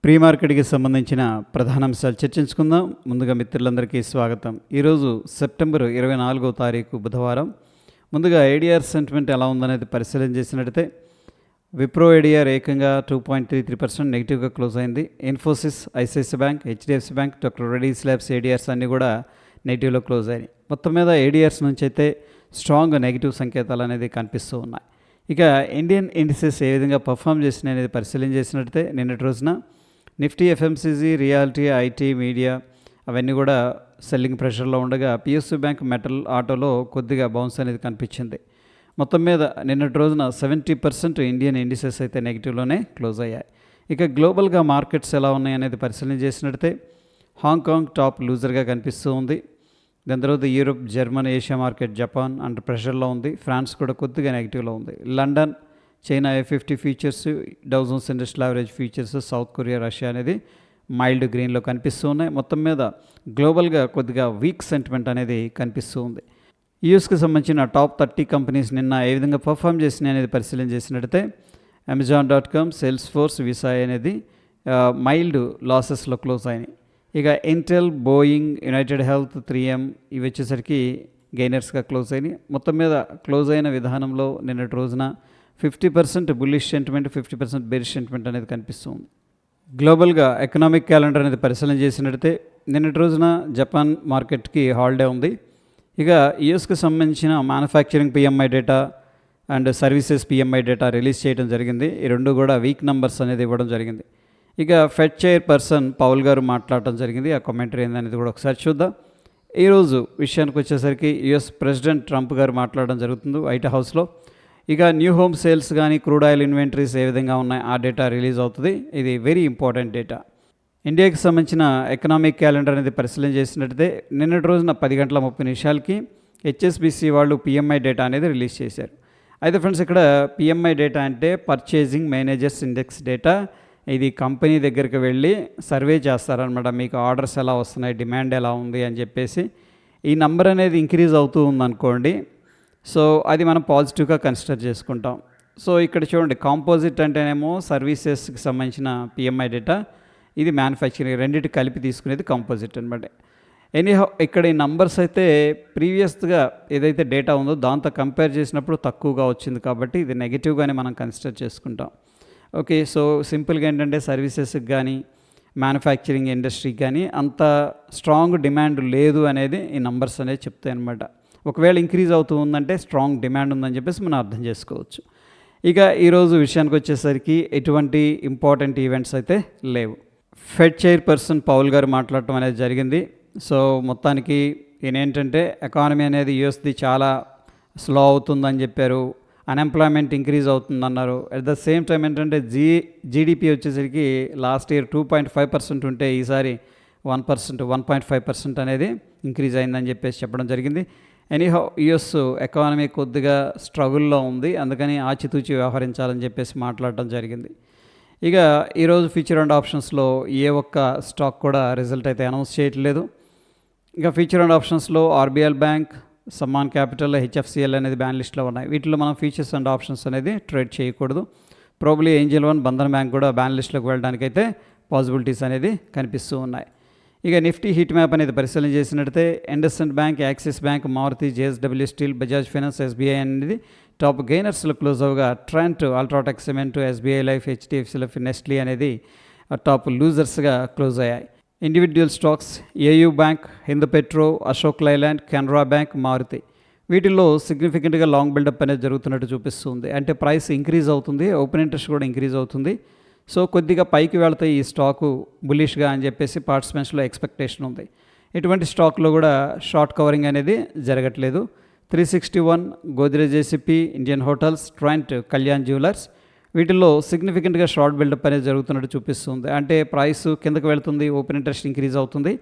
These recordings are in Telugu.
ప్రీ మార్కెట్కి సంబంధించిన ప్రధాన అంశాలు చర్చించుకుందాం. ముందుగా మిత్రులందరికీ స్వాగతం. ఈరోజు సెప్టెంబర్ 24వ తారీఖు బుధవారం. ముందుగా ఏడీఆర్ సెంటిమెంట్ ఎలా ఉందనేది పరిశీలన చేసినట్టయితే విప్రో ఏడీఆర్ ఏకంగా 2.33% నెగిటివ్గా క్లోజ్ అయింది. Infosys, ICICI bank, HDFC bank, doctor Reddy's labs ADRs అన్నీ కూడా నెగిటివ్లో క్లోజ్ అయినాయి. మొత్తం మీద ఏడీఆర్స్ నుంచి అయితే స్ట్రాంగ్ నెగిటివ్ సంకేతాలు అనేది కనిపిస్తూ ఉన్నాయి. ఇక ఇండియన్ ఇండిసెస్ ఏ విధంగా పర్ఫామ్ చేసినాయి అనేది పరిశీలన చేసినట్టయితే నిన్నటి రోజున Nifty, FMCG, reality, IT, media అవన్నీ కూడా సెల్లింగ్ ప్రెషర్లో ఉండగా పిఎస్యూ బ్యాంక్, మెటల్, ఆటోలో కొద్దిగా బౌన్స్ అనేది కనిపించింది. మొత్తం మీద నిన్నటి రోజున 70% ఇండియన్ ఇండిసెస్ అయితే నెగిటివ్లోనే క్లోజ్ అయ్యాయి. ఇక గ్లోబల్గా మార్కెట్స్ ఎలా ఉన్నాయి అనేది పరిశీలన చేసినట్టయితే హాంకాంగ్ టాప్ లూజర్గా కనిపిస్తూ ఉంది. దాని తర్వాత Europe, Germany, Asia market, Japan under ప్రెషర్లో ఉంది. ఫ్రాన్స్ కూడా కొద్దిగా నెగిటివ్లో ఉంది. London, China A50 futures, Dow Jones industrial average futures, South Korea, Russia అనేది మైల్డ్ గ్రీన్లో కనిపిస్తూ ఉన్నాయి. మొత్తం మీద గ్లోబల్గా కొద్దిగా వీక్ సెంటిమెంట్ అనేది కనిపిస్తూ ఉంది. యూఎస్కి సంబంధించిన టాప్ 30 కంపెనీస్ నిన్న ఏ విధంగా పర్ఫామ్ చేసినాయి అనేది పరిశీలన చేసినట్టయితే Amazon.com, Salesforce, Visa అనేది మైల్డ్ లాసెస్లో క్లోజ్ అయినాయి. ఇక Intel, Boeing, United health, 3M ఇవి వచ్చేసరికి గెయినర్స్గా క్లోజ్ అయినాయి. మొత్తం మీద క్లోజ్ అయిన విధానంలో నిన్నటి రోజున 50% బుల్లిష్ సెంటిమెంట్, 50% బేరిష్ సెంటిమెంట్ అనేది కనిపిస్తుంది. గ్లోబల్గా ఎకనామిక్ క్యాలెండర్ అనేది పరిశీలన చేసినట్టయితే నిన్నటి రోజున జపాన్ మార్కెట్కి హాలిడే ఉంది. ఇక యూఎస్కి సంబంధించిన manufacturing PMI data and services PMI data release చేయడం జరిగింది. ఈ రెండు కూడా వీక్ నంబర్స్ అనేది ఇవ్వడం జరిగింది. ఇక ఫెడ్ చైర్పర్సన్ పౌల్ గారు మాట్లాడటం జరిగింది. ఆ కామెంటరీ ఏందనేది కూడా ఒకసారి చూద్దాం. ఈరోజు విషయానికి వచ్చేసరికి యుఎస్ ప్రెసిడెంట్ ట్రంప్ గారు మాట్లాడడం జరుగుతుంది వైట్ హౌస్లో. ఇక న్యూ హోమ్ సేల్స్ కానీ క్రూడ్ ఆయిల్ ఇన్వెంటరీస్ ఏ విధంగా ఉన్నాయి ఆ డేటా రిలీజ్ అవుతుంది. ఇది వెరీ ఇంపార్టెంట్ డేటా. ఇండియాకి సంబంధించిన ఎకనామిక్ క్యాలెండర్ అనేది పరిశీలన చేసినట్టయితే నిన్నటి రోజున 10:30 హెచ్ఎస్బిసి వాళ్ళు పిఎంఐ డేటా అనేది రిలీజ్ చేశారు. అయితే ఫ్రెండ్స్, ఇక్కడ పిఎంఐ డేటా అంటే పర్చేజింగ్ మేనేజర్స్ ఇండెక్స్ డేటా. ఇది కంపెనీ దగ్గరికి వెళ్ళి సర్వే చేస్తారనమాట. మీకు ఆర్డర్స్ ఎలా వస్తున్నాయి, డిమాండ్ ఎలా ఉంది అని చెప్పేసి. ఈ నంబర్ అనేది ఇంక్రీజ్ అవుతూ ఉందనుకోండి, సో అది మనం పాజిటివ్గా కన్సిడర్ చేసుకుంటాం. సో ఇక్కడ చూడండి, కాంపోజిట్ అంటేనేమో సర్వీసెస్కి సంబంధించిన పిఎంఐ డేటా, ఇది మ్యానుఫ్యాక్చరింగ్, రెండింటి కలిపి తీసుకునేది కాంపోజిట్ అనమాట. ఎనీహౌ ఇక్కడ ఈ నంబర్స్ అయితే ప్రీవియస్గా ఏదైతే డేటా ఉందో దాంతో కంపేర్ చేసినప్పుడు తక్కువగా వచ్చింది కాబట్టి ఇది నెగిటివ్గానే మనం కన్సిడర్ చేసుకుంటాం. ఓకే, సో సింపుల్గా ఏంటంటే సర్వీసెస్కి కానీ మ్యానుఫ్యాక్చరింగ్ ఇండస్ట్రీకి కానీ అంత స్ట్రాంగ్ డిమాండ్ లేదు అనేది ఈ నంబర్స్ అనేది చెప్తాయి అనమాట. ఒకవేళ ఇంక్రీజ్ అవుతూ ఉందంటే స్ట్రాంగ్ డిమాండ్ ఉందని చెప్పేసి మనం అర్థం చేసుకోవచ్చు. ఇక ఈరోజు విషయానికి వచ్చేసరికి ఎటువంటి ఇంపార్టెంట్ ఈవెంట్స్ అయితే లేవు. ఫెడ్ చైర్పర్సన్ పౌల్ గారు మాట్లాడటం అనేది జరిగింది. సో మొత్తానికి ఈయన ఏంటంటే ఎకానమీ అనేది యూఎస్ది చాలా స్లో అవుతుందని చెప్పారు. అన్ఎంప్లాయ్మెంట్ ఇంక్రీజ్ అవుతుందన్నారు. అట్ ద సేమ్ టైం ఏంటంటే జీడిపి వచ్చేసరికి లాస్ట్ ఇయర్ 2.5% ఉంటే ఈసారి 1%, 1.5% అనేది ఇంక్రీజ్ అయిందని చెప్పేసి చెప్పడం జరిగింది. ఎనీహౌ యుఎస్ ఎకానమీ కొద్దిగా స్ట్రగుల్లో ఉంది, అందుకని ఆచితూచి వ్యవహరించాలని చెప్పేసి మాట్లాడటం జరిగింది. ఇక ఈరోజు ఫ్యూచర్ అండ్ ఆప్షన్స్లో ఏ ఒక్క స్టాక్ కూడా రిజల్ట్ అయితే అనౌన్స్ చేయట్లేదు. ఇక ఫ్యూచర్ అండ్ ఆప్షన్స్లో RBL bank, Samman capital, HFCL అనేది బ్యాన్ లిస్ట్లో ఉన్నాయి. వీటిలో మనం ఫ్యూచర్స్ అండ్ ఆప్షన్స్ అనేది ట్రేడ్ చేయకూడదు. Probably Angel one, Bandhan bank కూడా బ్యాన్ లిస్ట్లోకి వెళ్ళడానికి అయితే పాసిబిలిటీస్ అనేది కనిపిస్తూ ఉన్నాయి. ఇక నిఫ్టీ హీట్ మ్యాప్ అనేది పరిశీలన చేసినట్టయితే IndusInd bank, Axis bank, Maruti, JSW steel, Bajaj finance, SBI అనేది టాప్ గెయినర్స్లో క్లోజ్ అవగా Trent, UltraTech cement, SBI life, HDFC life, Nestle అనేది టాప్ లూజర్స్గా క్లోజ్ అయ్యాయి. Individual stocks AU bank, Hind petro, Ashok Leyland, Canara bank, Maruti వీటిల్లో సిగ్నిఫికెంట్గా లాంగ్ బిల్డప్ అనేది జరుగుతున్నట్టు చూపిస్తుంది. అంటే ప్రైస్ ఇంక్రీజ్ అవుతుంది, ఓపెన్ ఇంట్రెస్ట్ కూడా ఇంక్రీజ్ అవుతుంది. సో కొద్దిగా పైకి వెళ్తాయి ఈ స్టాకు బులిష్గా అని చెప్పేసి పార్టిసిపెంట్స్లో ఎక్స్పెక్టేషన్ ఉంది. ఇటువంటి స్టాక్లో కూడా షార్ట్ కవరింగ్ అనేది జరగట్లేదు. 361, Godrej ACP, Indian hotels, Trent, Kalyan jewellers వీటిల్లో సిగ్నిఫికెంట్గా షార్ట్ బిల్డప్ అనేది జరుగుతున్నట్టు చూపిస్తుంది. అంటే ప్రైస్ కిందకు వెళ్తుంది, ఓపెన్ ఇంట్రెస్ట్ ఇంక్రీజ్ అవుతుంది.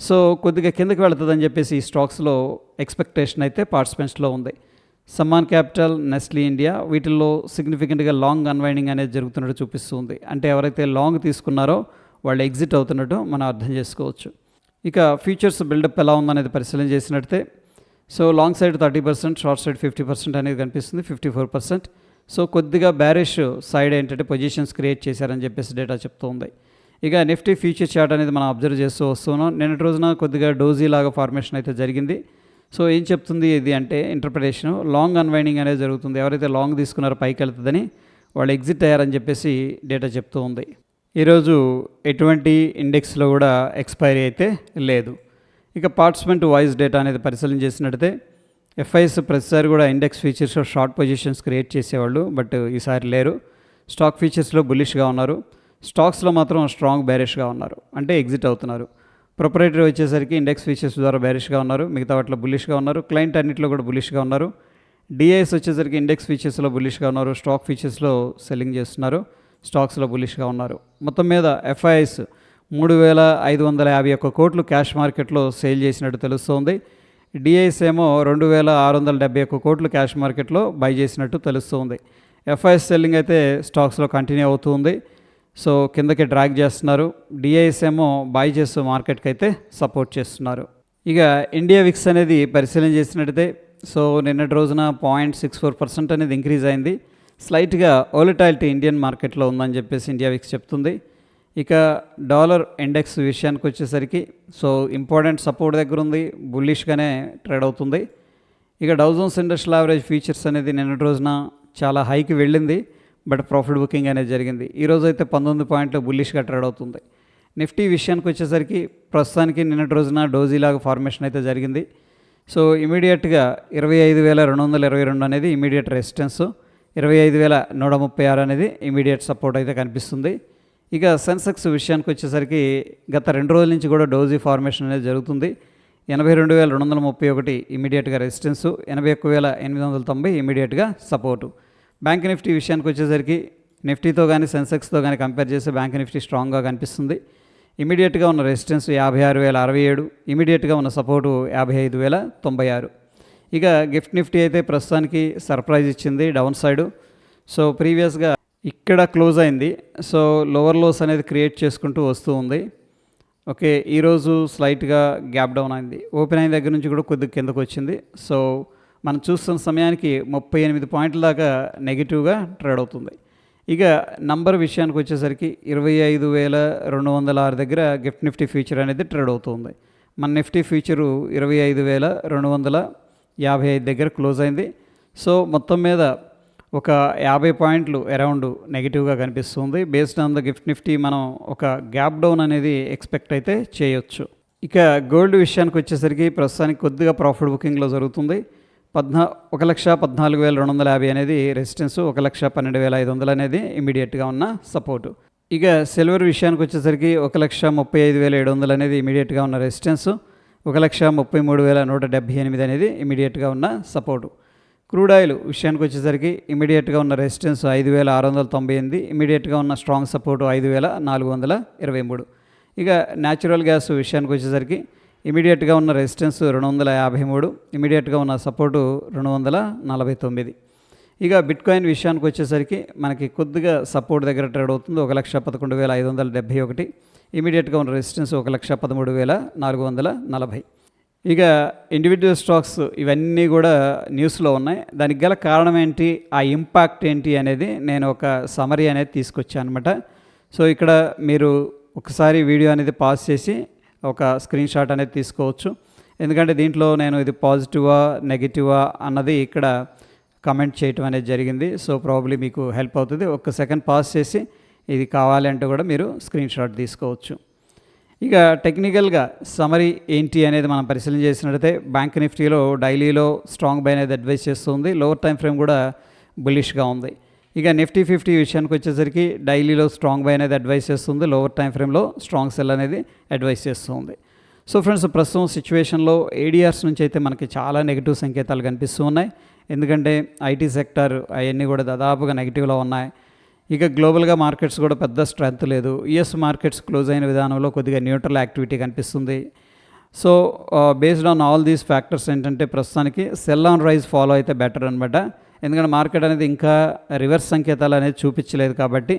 సో కొద్దిగా కిందకు వెళుతుందని చెప్పేసి ఈ స్టాక్స్లో ఎక్స్పెక్టేషన్ అయితే పార్టిసిపెంట్స్లో ఉంది. సమ్మాన్ క్యాపిటల్, నెస్ట్లీ ఇండియా వీటిల్లో సిగ్నిఫికెంట్గా లాంగ్ అన్వైండింగ్ అనేది జరుగుతున్నట్టు చూపిస్తుంది. అంటే ఎవరైతే లాంగ్ తీసుకున్నారో వాళ్ళు ఎగ్జిట్ అవుతున్నట్టు మనం అర్థం చేసుకోవచ్చు. ఇక ఫ్యూచర్స్ బిల్డప్ ఎలా ఉందనేది పరిశీలన చేసినట్టే so long side 30%, short side 50% అనేది కనిపిస్తుంది, 54%. సో కొద్దిగా బ్యారిష్ సైడ్ ఏంటంటే పొజిషన్స్ క్రియేట్ చేశారని చెప్పేసి డేటా చెప్తూ ఉంది. ఇక నిఫ్టీ ఫ్యూచర్ చార్ట్ అనేది మనం అబ్జర్వ్ చేస్తూ వస్తున్నాం. నిన్నటి రోజున కొద్దిగా డోజీ లాగా ఫార్మేషన్ అయితే జరిగింది. సో ఏం చెప్తుంది ఇది అంటే ఇంటర్ప్రిటేషన్ లాంగ్ అన్వైండింగ్ అనేది జరుగుతుంది. ఎవరైతే లాంగ్ తీసుకున్నారో పైకి వెళ్తుందని వాళ్ళు ఎగ్జిట్ అయ్యారని చెప్పేసి డేటా చెప్తూ ఉంది. ఈరోజు ఎటువంటి ఇండెక్స్లో కూడా ఎక్స్పైరీ అయితే లేదు. ఇక పార్టిసిపెంట్ వాయిస్ డేటా అనేది పరిశీలన చేసినట్టయితే ఎఫ్ఐఎస్ ప్రతిసారి కూడా ఇండెక్స్ ఫీచర్స్లో షార్ట్ పొజిషన్స్ క్రియేట్ చేసేవాళ్ళు, బట్ ఈసారి లేరు. స్టాక్ ఫీచర్స్లో బుల్లిష్గా ఉన్నారు, స్టాక్స్లో మాత్రం స్ట్రాంగ్ బేరిష్గా ఉన్నారు, అంటే ఎగ్జిట్ అవుతున్నారు. ప్రొపరేటరీ వచ్చేసరికి ఇండెక్స్ ఫీచర్స్ ద్వారా బేరిష్గా ఉన్నారు, మిగతా వాటిలో బుల్లిష్గా ఉన్నారు. క్లయింట్ అన్నింటిలో కూడా బుల్లిష్గా ఉన్నారు. డిఐఎస్ వచ్చేసరికి ఇండెక్స్ ఫీచర్స్లో బుల్లిష్గా ఉన్నారు, స్టాక్ ఫీచర్స్లో సెల్లింగ్ చేస్తున్నారు, స్టాక్స్లో బుల్లిష్గా ఉన్నారు. మొత్తం మీద ఎఫ్ఐఎస్ 3,551 కోట్లు క్యాష్ మార్కెట్లో సేల్ చేసినట్టు తెలుస్తోంది. డిఐఎస్ ఏమో 2,671 కోట్లు క్యాష్ మార్కెట్లో బై చేసినట్టు తెలుస్తుంది. ఎఫ్ఐఎస్ సెల్లింగ్ అయితే స్టాక్స్లో కంటిన్యూ అవుతుంది. సో కిందకి డ్రాగ్ చేస్తున్నారు. డిఐఎస్ ఏమో బై చేస్తూ మార్కెట్కి అయితే సపోర్ట్ చేస్తున్నారు. ఇక ఇండియా విక్స్ అనేది పరిశీలన చేసినట్టయితే సో నిన్నటి రోజున 0.64% అనేది ఇంక్రీజ్ అయింది. స్లైట్గా వోలటాలిటీ ఇండియన్ మార్కెట్లో ఉందని చెప్పేసి ఇండియా విక్స్ చెప్తుంది. ఇక డాలర్ ఇండెక్స్ విషయానికి వచ్చేసరికి సో ఇంపార్టెంట్ సపోర్ట్ దగ్గర ఉంది, బుల్లిష్గానే ట్రేడ్ అవుతుంది. ఇక Dow Jones industrial average futures అనేది నిన్నటి రోజున చాలా హైకి వెళ్ళింది, బట్ ప్రాఫిట్ బుకింగ్ అనేది జరిగింది. ఈరోజు అయితే 19 పాయింట్లు బుల్లిష్గా ట్రేడ్ అవుతుంది. నిఫ్టీ విషయానికి వచ్చేసరికి ప్రస్తుతానికి నిన్నటి రోజున డోజీ లాగా ఫార్మేషన్ అయితే జరిగింది. సో ఇమీడియట్గా 25,222 అనేది ఇమీడియట్ రెసిస్టెన్స్, 25,136 అనేది ఇమీడియట్ సపోర్ట్ అయితే కనిపిస్తుంది. ఇక సెన్సెక్స్ విషయానికి వచ్చేసరికి గత 2 రోజుల నుంచి కూడా డోజీ ఫార్మేషన్ అనేది జరుగుతుంది. 82,231 ఇమీడియట్గా రెసిస్టెన్స్, 81,890 ఇమీడియట్గా సపోర్టు. బ్యాంక్ నిఫ్టీ విషయానికి వచ్చేసరికి నిఫ్టీతో కానీ సెన్సెక్స్తో కానీ కంపేర్ చేస్తే బ్యాంక్ నిఫ్టీ స్ట్రాంగ్గా కనిపిస్తుంది. ఇమీడియట్గా ఉన్న రెసిస్టెన్స్ 56,067, ఇమీడియట్గా ఉన్న సపోర్టు 55,096. ఇక గిఫ్ట్ నిఫ్టీ అయితే ప్రస్తుతానికి సర్ప్రైజ్ ఇచ్చింది డౌన్ సైడు. సో ప్రీవియస్గా ఇక్కడ క్లోజ్ అయింది, సో లోవర్ లోస్ అనేది క్రియేట్ చేసుకుంటూ వస్తూ ఉంది. ఓకే, ఈరోజు స్లైట్గా గ్యాప్ డౌన్ అయింది, ఓపెన్ అయిన దగ్గర నుంచి కూడా కొద్దిగా కిందకు వచ్చింది. సో మనం చూస్తున్న సమయానికి 38 పాయింట్ల దాకా నెగిటివ్గా ట్రేడ్ అవుతుంది. ఇక నంబర్ విషయానికి వచ్చేసరికి 25,206 దగ్గర గిఫ్ట్ నిఫ్టీ ఫ్యూచర్ అనేది ట్రేడ్ అవుతుంది. మన నిఫ్టీ ఫ్యూచరు 25,255 దగ్గర క్లోజ్ అయింది. సో మొత్తం మీద ఒక 50 పాయింట్లు అరౌండ్ నెగిటివ్గా కనిపిస్తుంది. Based on the gift Nifty మనం ఒక గ్యాప్ డౌన్ అనేది ఎక్స్పెక్ట్ అయితే చేయొచ్చు. ఇక గోల్డ్ విషయానికి వచ్చేసరికి ప్రస్తుతానికి కొద్దిగా ప్రాఫిట్ బుకింగ్లో జరుగుతుంది. 1,14,250 అనేది రెసిస్టెన్స్, 1,12,500 అనేది ఇమీడియట్గా ఉన్న సపోర్టు. ఇక సిల్వర్ విషయానికి వచ్చేసరికి 1,35,700 అనేది ఇమీడియట్గా ఉన్న రెసిస్టెన్స్, 1,33,178 అనేది ఇమీడియట్గా ఉన్న సపోర్టు. క్రూడ్ ఆయిల్ విషయానికి వచ్చేసరికి ఇమీడియట్గా ఉన్న రెసిస్టెన్స్ 5,698, ఇమీడియట్గా ఉన్న స్ట్రాంగ్ సపోర్టు 5,423. ఇక న్యాచురల్ గ్యాస్ విషయానికి వచ్చేసరికి ఇమీడియట్గా ఉన్న రెసిస్టెన్స్ 253, ఇమీడియట్గా ఉన్న సపోర్టు 249. ఇక బిట్కాయిన్ విషయానికి వచ్చేసరికి మనకి కొద్దిగా సపోర్ట్ దగ్గర ట్రేడ్ అవుతుంది, 1,11,571, ఇమీడియట్గా ఉన్న రెసిస్టెన్స్ 1,13,440. ఇక ఇండివిజువల్ స్టాక్స్ ఇవన్నీ కూడా న్యూస్లో ఉన్నాయి. దానికి గల కారణం ఏంటి, ఆ ఇంపాక్ట్ ఏంటి అనేది నేను ఒక సమరీ అనేది తీసుకొచ్చాను అనమాట. సో ఇక్కడ మీరు ఒకసారి వీడియో అనేది పాజ్ చేసి ఒక స్క్రీన్ షాట్ అనేది తీసుకోవచ్చు. ఎందుకంటే దీంట్లో నేను ఇది పాజిటివా నెగిటివా అన్నది ఇక్కడ కమెంట్ చేయటం అనేది జరిగింది. సో ప్రాబ్లీ మీకు హెల్ప్ అవుతుంది. ఒక సెకండ్ పాజ్ చేసి ఇది కావాలి అంటే కూడా మీరు స్క్రీన్ షాట్ తీసుకోవచ్చు. ఇక టెక్నికల్గా సమరీ ఏంటి అనేది మనం పరిశీలన చేసినట్లయితే బ్యాంక్ నిఫ్టీలో డైలీలో స్ట్రాంగ్ బై అనేది అడ్వైస్ చేస్తుంది, లోవర్ టైం ఫ్రేమ్ కూడా బుల్లిష్గా ఉంది. ఇక నిఫ్టీ 50 విషయానికి వచ్చేసరికి డైలీలో స్ట్రాంగ్ బై అనేది అడ్వైస్ చేస్తుంది, లోవర్ టైం ఫ్రేమ్లో స్ట్రాంగ్ సెల్ అనేది అడ్వైస్ చేస్తుంది. సో ఫ్రెండ్స్, ప్రస్తుతం సిచ్యువేషన్లో ఏడిఆర్స్ నుంచి అయితే మనకి చాలా నెగిటివ్ సంకేతాలు కనిపిస్తూ ఉన్నాయి. ఎందుకంటే ఐటీ సెక్టర్ అవన్నీ కూడా దాదాపుగా నెగిటివ్లో ఉన్నాయి. ఇక గ్లోబల్గా మార్కెట్స్ కూడా పెద్ద స్ట్రెంత్ లేదు. యుఎస్ మార్కెట్స్ క్లోజ్ అయిన విధానంలో కొద్దిగా న్యూట్రల్ యాక్టివిటీ కనిపిస్తుంది. So based on all these factors ఏంటంటే ప్రస్తుతానికి సెల్ ఆన్ రైజ్ ఫాలో అయితే బెటర్ అనమాట. ఎందుకంటే మార్కెట్ అనేది ఇంకా రివర్స్ సంకేతాలు అనేది చూపించలేదు కాబట్టి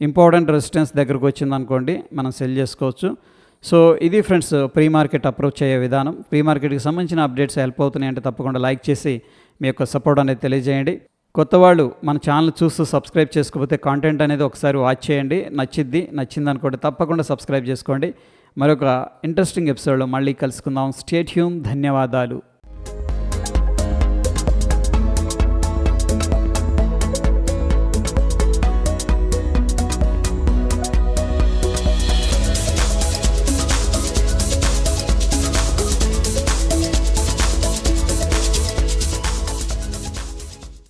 ఇంపార్టెంట్ రెసిస్టెన్స్ దగ్గరకు వచ్చింది అనుకోండి మనం సెల్ చేసుకోవచ్చు. సో ఇది ఫ్రెండ్స్ ప్రీ మార్కెట్ అప్రోచ్ అయ్యే విధానం. ప్రీ మార్కెట్కి సంబంధించిన అప్డేట్స్ హెల్ప్ అవుతున్నాయి అంటే తప్పకుండా లైక్ చేసి మీ యొక్క సపోర్ట్ అనేది తెలియజేయండి. కొత్త వాళ్ళు మన ఛానల్ చూస్తూ సబ్స్క్రైబ్ చేసుకోకపోతే కాంటెంట్ అనేది ఒకసారి వాచ్ చేయండి. నచ్చింది అనుకోండి, తప్పకుండా సబ్స్క్రైబ్ చేసుకోండి. మరొక ఇంట్రెస్టింగ్ ఎపిసోడ్లో మళ్ళీ కలుసుకుందాం. Stay tune. ధన్యవాదాలు.